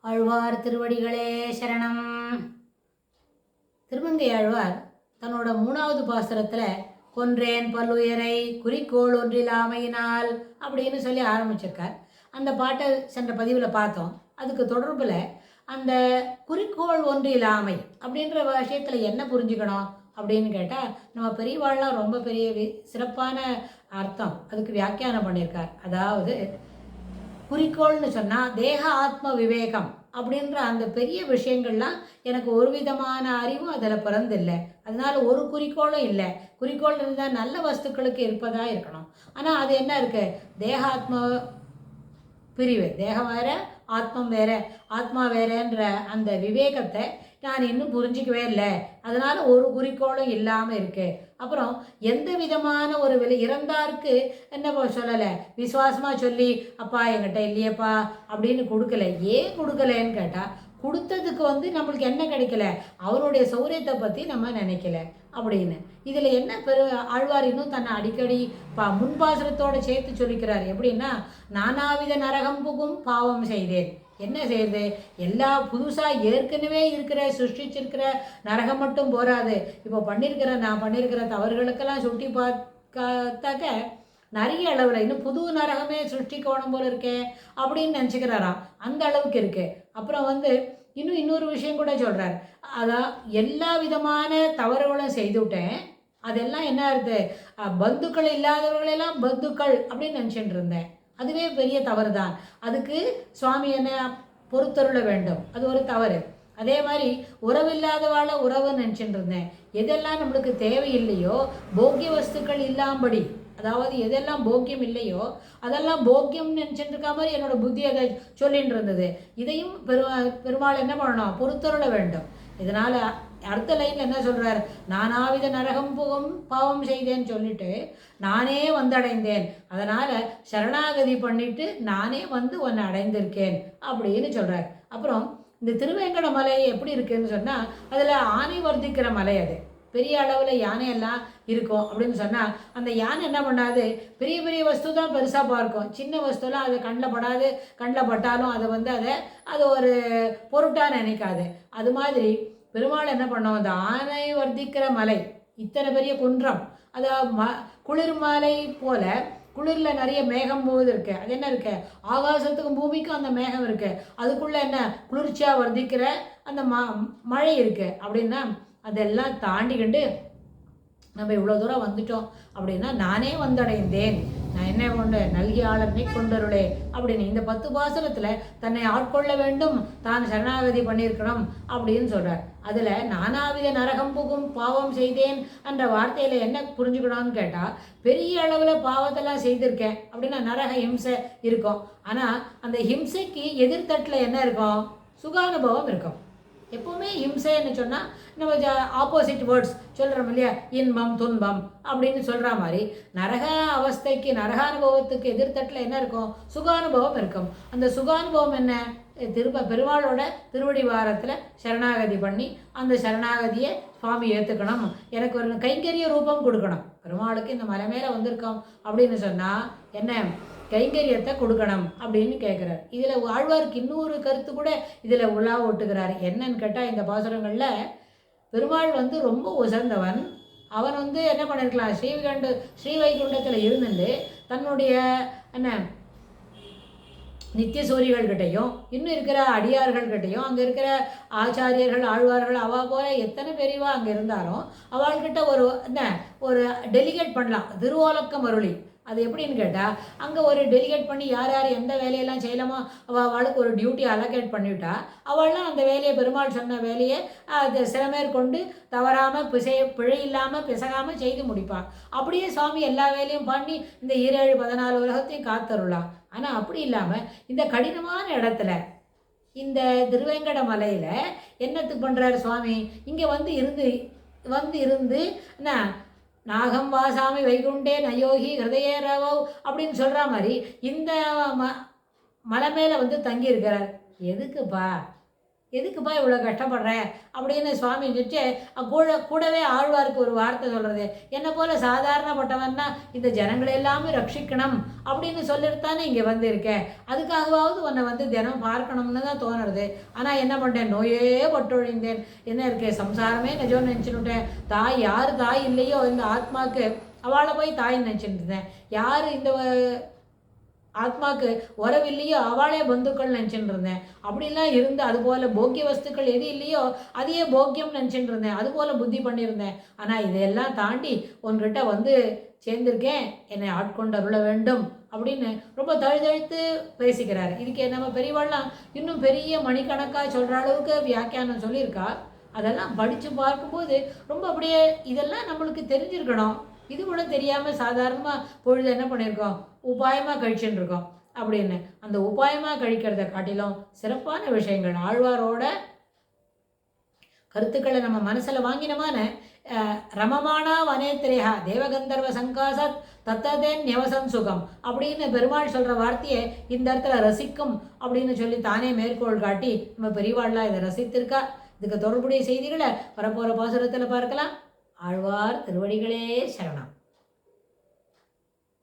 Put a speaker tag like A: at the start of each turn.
A: ஆழ்வார் திருவடிகளே சரணம். திருமங்கை ஆழ்வார் தன்னோட 3வது பாசுரத்தில் கொன்றேன் பல்லுயரை குறிக்கோள் ஒன்றிலாமையினால் அப்படின்னு சொல்லி ஆரம்பிச்சிருக்கார். அந்த பாட்டை சென்ற பதிவில் பார்த்தோம். அதுக்கு தொடர்பில் அந்த குறிக்கோள் ஒன்றிலாமை அப்படின்ற விஷயத்தில் என்ன புரிஞ்சுக்கணும் அப்படின்னு கேட்டால், நம்ம பெரியவாள்லாம் ரொம்ப பெரிய சிறப்பான அர்த்தம் அதுக்கு வியாக்கியானம் பண்ணியிருக்கார். அதாவது குறிக்கோள்னு சொன்னால் தேக ஆத்ம விவேகம் அப்படின்ற அந்த பெரிய விஷயங்கள்லாம் எனக்கு ஒரு விதமான அறிவும் அதில் பிறந்தில்லை. அதனால ஒரு குறிக்கோளும் இல்லை. குறிக்கோள் இருந்தால் நல்ல வஸ்துக்களுக்கு இருப்பதாக இருக்கணும். ஆனால் அது என்ன இருக்குது, தேகாத்ம பிரிவு, தேகம் வேற ஆத்மம் வேற, ஆத்மா வேறன்ற அந்த விவேகத்தை நான் இன்னும் புரிஞ்சிக்கவே இல்லை. அதனால் ஒரு குறிக்கோளும் இல்லாமல் இருக்குது. அப்புறம் எந்த விதமான ஒரு இறந்தாருக்கு என்ன சொல்லலை, விசுவாசமாக சொல்லி அப்பா என்கிட்ட இல்லையப்பா அப்படின்னு கொடுக்கல. ஏன் கொடுக்கலன்னு கேட்டால், கொடுத்ததுக்கு நம்மளுக்கு என்ன கிடைக்கல, அவருடைய சௌரியத்தை பற்றி நம்ம நினைக்கல அப்படின்னு. இதில் என்ன ஆழ்வார் இன்னும் தன்னை அடிக்கடி முன்பாசுரத்தோடு சேர்த்து சொல்லிக்கிறார். எப்படின்னா, நானாவித நரகம் புகும் பாவம் செய்தேன். என்ன செய்யுது, எல்லா புதுசாக ஏற்கனவே இருக்கிற சிருஷ்டிச்சிருக்கிற நரகம் மட்டும் போராது, இப்போ நான் பண்ணியிருக்கிற தவறுகளுக்கெல்லாம் சுட்டி பார்த்தாக்க நிறைய அளவில் இன்னும் புது நரகமே சிருஷ்டிக்கணும் போல இருக்கே அப்படின்னு நினச்சிக்கிறாராம். அந்த அளவுக்கு இருக்கு. அப்புறம் இன்னொரு விஷயம் கூட சொல்கிறார். அதான் எல்லா விதமான தவறுகளும் செய்துவிட்டேன், அதெல்லாம் என்ன இருக்குது, பந்துக்கள் இல்லாதவர்களெல்லாம் பந்துக்கள் அப்படின்னு நினச்சிட்டு இருந்தேன். அதுவே பெரிய தவறு தான். அதுக்கு சுவாமி என்ன பொறுத்தருள வேண்டும், அது ஒரு தவறு. அதே மாதிரி உறவில்லாதவாழ உறவு நினச்சிட்டு இருந்தேன். எதெல்லாம் நம்மளுக்கு தேவையில்லையோ, போக்கிய வஸ்துக்கள் இல்லாம்படி, அதாவது எதெல்லாம் போக்கியம் இல்லையோ அதெல்லாம் போக்கியம் நினச்சிட்டு இருக்கா மாதிரி என்னோட புத்தி அதை சொல்லிட்டு இருந்தது. இதையும் பெருமாள் என்ன பண்ணணும், பொறுத்தருள வேண்டும். இதனால் அடுத்த லைனில் என்ன சொல்கிறார், நானாவித நரகம் புகும் பாவம் செய்தேன்னு சொல்லிட்டு நானே அடைந்தேன், அதனால் சரணாகதி பண்ணிட்டு நானே உன்னை அடைந்திருக்கேன் அப்படின்னு சொல்கிறார். அப்புறம் இந்த திருவேங்கட மலை எப்படி இருக்குன்னு சொன்னால், அதில் ஆனை வர்த்திக்கிற மலை, அது பெரிய அளவில் யானையெல்லாம் இருக்கும் அப்படின்னு சொன்னால், அந்த யானை என்ன பண்ணாது, பெரிய பெரிய வஸ்து தான் பெருசாக பார்க்கும், சின்ன வஸ்துலாம் அது கண்ணில் படாது, கண்ணில் பட்டாலும் அதை அது ஒரு பொருட்டாக நினைக்காது. அது மாதிரி பெருமாள் என்ன பண்ணோம், அந்த ஆனை வர்த்திக்கிற மலை, இத்தனை பெரிய குன்றம், அது குளிர் மலை போல குளிரில் நிறைய மேகம் போகுது இருக்கு. அது என்ன இருக்கு, ஆகாசத்துக்கும் பூமிக்கும் அந்த மேகம் இருக்கு, அதுக்குள்ளே என்ன குளிர்ச்சியாக வர்த்திக்கிற அந்த மழை இருக்கு. அப்படின்னா அதெல்லாம் தாண்டிக்கிண்டு நம்ம இவ்வளோ தூரம் வந்துட்டோம் அப்படின்னா, நானே அடைந்தேன், நான் என்ன கொண்டு நல்கி ஆளனை கொண்டருளே அப்படின்னு இந்த 10 பாசுரத்தில் தன்னை ஆட்கொள்ள வேண்டும், தான் சரணாகதி பண்ணியிருக்கணும் அப்படின்னு சொல்கிறார். அதில் நானாவித நரகம் புகும் பாவம் செய்தேன் என்ற வார்த்தையில் என்ன புரிஞ்சுக்கணும்னு கேட்டால், பெரிய அளவில் பாவத்தெல்லாம் செய்திருக்கேன் அப்படின்னா நரக ஹிம்சை இருக்கும். ஆனால் அந்த ஹிம்சைக்கு எதிர்த்தட்டில் என்ன இருக்கும், சுகானுபவம் இருக்கும். எப்போவுமே ஹிம்சைன்னு சொன்னால் நம்ம ஆப்போசிட் வேர்ட்ஸ் சொல்கிறோம் இல்லையா, இன்பம் துன்பம் அப்படின்னு சொல்கிற மாதிரி நரக அவஸ்தைக்கு, நரகானுபவத்துக்கு எதிர்த்தட்டில் என்ன இருக்கும், சுகானுபவம் இருக்கும். அந்த சுகானுபவம் என்ன, பெருமாளோட திருவடி வாரத்தில் சரணாகதி பண்ணி அந்த சரணாகதியை சுவாமி ஏற்றுக்கணும், எனக்கு ஒரு கைங்கரிய ரூபம் கொடுக்கணும். பெருமாளுக்கு இந்த மலை மேலே வந்திருக்கோம் அப்படின்னு சொன்னால் என்ன கைங்கரியத்தை கொடுக்கணும் அப்படின்னு கேட்குறார். இதில் ஆழ்வாருக்கு இன்னொரு கருத்து கூட இதில் உலா ஓட்டுகிறார். என்னன்னு கேட்டால், இந்த பாசுரங்களில் பெருமாள் ரொம்ப உசர்ந்தவன். அவன் என்ன பண்ணியிருக்கலாம், ஸ்ரீவைகுண்டத்தில் இருந்துட்டு தன்னுடைய என்ன நித்திய சூரிகள்கிட்டையும் இன்னும் இருக்கிற அடியார்கள்கிட்டையும் அங்கே இருக்கிற ஆச்சாரியர்கள் ஆழ்வார்கள் அவா போல எத்தனை பெரியவா அங்கே இருந்தாலும் அவள்கிட்ட ஒரு டெலிகேட் பண்ணலாம், திருவோலக்கம் அருளி. அது எப்படின்னு கேட்டால், அங்கே ஒரு டெலிகேட் பண்ணி யார் யார் எந்த வேலையெல்லாம் செய்யலாமோ அவளுக்கு ஒரு டியூட்டி அலோகேட் பண்ணிவிட்டா, அவள்லாம் அந்த வேலையை, பெருமாள் சொன்ன வேலையை அது சிறமேற்கொண்டு தவறாமல் பிழை இல்லாமல் பிசகாமல் செய்து முடிப்பாள். அப்படியே சுவாமி எல்லா வேலையும் பண்ணி இந்த 17-14 உலகத்தையும் காத்தருளாம். ஆனால் அப்படி இல்லாமல் இந்த கடினமான இடத்துல, இந்த திருவேங்கட மலையில் என்னத்துக்கு பண்ணுறாரு சுவாமி, இங்கே இருந்து என்ன நாகம் வாசாமி வைகுண்டே நயோகி ஹிருதயே ரவோ அப்படின்னு சொல்கிற மாதிரி இந்த மலை மேலே தங்கியிருக்கிறார். எதுக்குப்பா, எதுக்குப்பா இவ்வளோ கஷ்டப்படுற அப்படின்னு சுவாமி சொல்லிட்டு கூடவே ஆழ்வாருக்கு ஒரு வார்த்தை சொல்கிறது, என்னை போல சாதாரணப்பட்டவன்னா இந்த ஜனங்களை எல்லாமே ரட்சிக்கணும் அப்படின்னு சொல்லிட்டுத்தானே இங்கே வந்திருக்கேன், அதுக்காகவாவது உன்னை வந்து தினம் பார்க்கணும்னு தான் தோணுறது. ஆனால் என்ன பண்ணுறேன், நோயே பட்டொழிந்தேன், என்ன இருக்கேன் சம்சாரமே நிஜம்னு நினச்சினுட்டேன். தாய் யார் தாய் இல்லையோ இந்த ஆத்மாவுக்கு அவளை போய் தாய் நினச்சிட்டு இருந்தேன், யார் இந்த ஆத்மாவுக்கு உறவில்லையோ அவளே பந்துக்கள் நினச்சிட்டு இருந்தேன். அப்படிலாம் இருந்து அதுபோல் போக்கிய வஸ்துக்கள் எது இல்லையோ அதையே போக்கியம் நினச்சிட்டு இருந்தேன், அதுபோல் புத்தி பண்ணியிருந்தேன். ஆனால் இதையெல்லாம் தாண்டி உன்கிட்ட வந்து சேர்ந்திருக்கேன், என்னை ஆட்கொண்டு அருள வேண்டும் அப்படின்னு ரொம்ப தழுதழுத்து பேசிக்கிறாரு. இதுக்கு நம்ம பெரியவாள்லாம் இன்னும் பெரிய மணிக்கணக்காக சொல்கிற அளவுக்கு வியாக்கியானம் சொல்லியிருக்கா. அதெல்லாம் படித்து பார்க்கும்போது ரொம்ப அப்படியே இதெல்லாம் நம்மளுக்கு தெரிஞ்சிருக்கணும். இது கூட தெரியாமல் சாதாரணமாக பொழுது என்ன பண்ணியிருக்கோம், உபாயமாக கழிச்சுட்டு இருக்கோம் அப்படின்னு. அந்த உபாயமாக கழிக்கிறத காட்டிலும் சிறப்பான விஷயங்கள் ஆழ்வாரோட கருத்துக்களை நம்ம மனசில் வாங்கினமான ரமமானா வனேத்திரேகா தேவகந்தர்வ சங்காசத் தத்ததேன் யவசம் சுகம் அப்படின்னு பெருமாள் சொல்கிற வார்த்தையை இந்த இடத்துல ரசிக்கும் அப்படின்னு சொல்லி தானே மேற்கோள் காட்டி நம்ம பெரியவாள்லாம் இதை ரசித்திருக்கா. இதுக்கு தொடர்புடைய செய்திகளை வரப்போகிற பாசுரத்தில் பார்க்கலாம். ஆழ்வார் திருவடிகளே சரணம்.